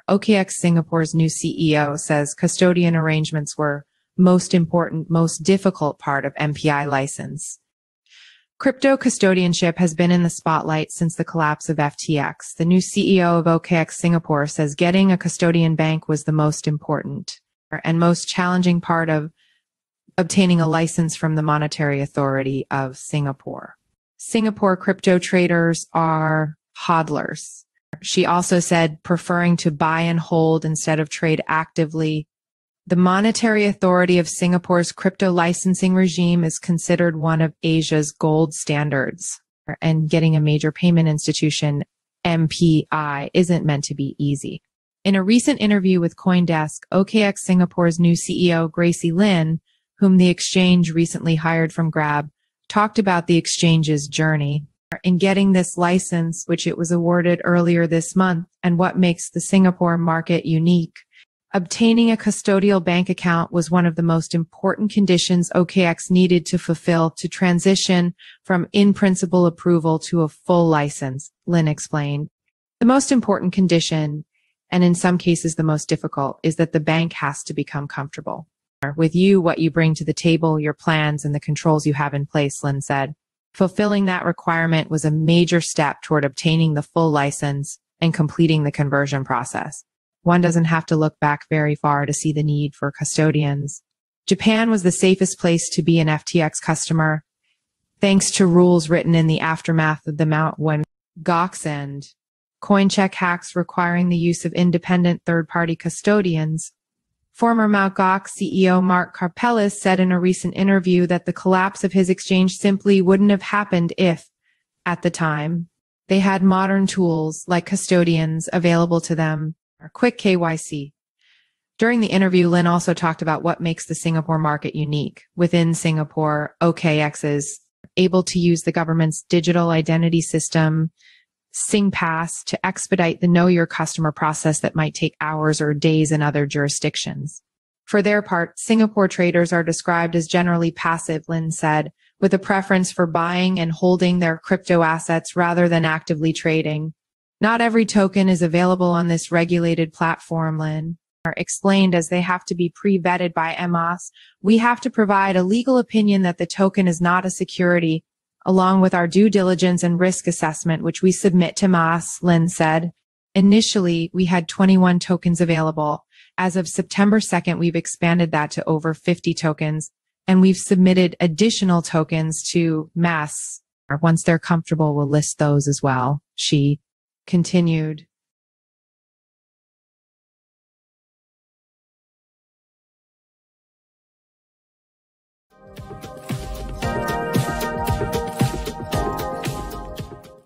OKX Singapore's new CEO says custodian arrangements were most important, most difficult part of MPI license. Crypto custodianship has been in the spotlight since the collapse of FTX. The new CEO of OKX Singapore says getting a custodian bank was the most important and most challenging part of obtaining a license from the Monetary Authority of Singapore. Singapore crypto traders are HODLers. She also said preferring to buy and hold instead of trade actively. The Monetary Authority of Singapore's crypto licensing regime is considered one of Asia's gold standards, and getting a major payment institution, MPI, isn't meant to be easy. In a recent interview with CoinDesk, OKX Singapore's new CEO, Gracie Lin, whom the exchange recently hired from Grab, talked about the exchange's journey in getting this license, which it was awarded earlier this month, and what makes the Singapore market unique. Obtaining a custodial bank account was one of the most important conditions OKX needed to fulfill to transition from in-principle approval to a full license, Lin explained. The most important condition, and in some cases the most difficult, is that the bank has to become comfortable with you, what you bring to the table, your plans, and the controls you have in place, Lin said. Fulfilling that requirement was a major step toward obtaining the full license and completing the conversion process. One doesn't have to look back very far to see the need for custodians. Japan was the safest place to be an FTX customer, thanks to rules written in the aftermath of the Mt. When Gox and Coincheck hacks requiring the use of independent third-party custodians. Former Mt. Gox CEO Mark Karpeles said in a recent interview that the collapse of his exchange simply wouldn't have happened if, at the time, they had modern tools like custodians available to them, or quick KYC. During the interview, Lin also talked about what makes the Singapore market unique. Within Singapore, OKX is able to use the government's digital identity system, SingPass, to expedite the Know Your Customer process that might take hours or days in other jurisdictions. For their part, Singapore traders are described as generally passive, Lin said, with a preference for buying and holding their crypto assets rather than actively trading. Not every token is available on this regulated platform, Lin explained, as they have to be pre-vetted by MAS. We have to provide a legal opinion that the token is not a security, along with our due diligence and risk assessment, which we submit to MAS, Lin said. Initially, we had 21 tokens available. As of September 2nd, we've expanded that to over 50 tokens, and we've submitted additional tokens to MAS. Once they're comfortable, we'll list those as well, she continued.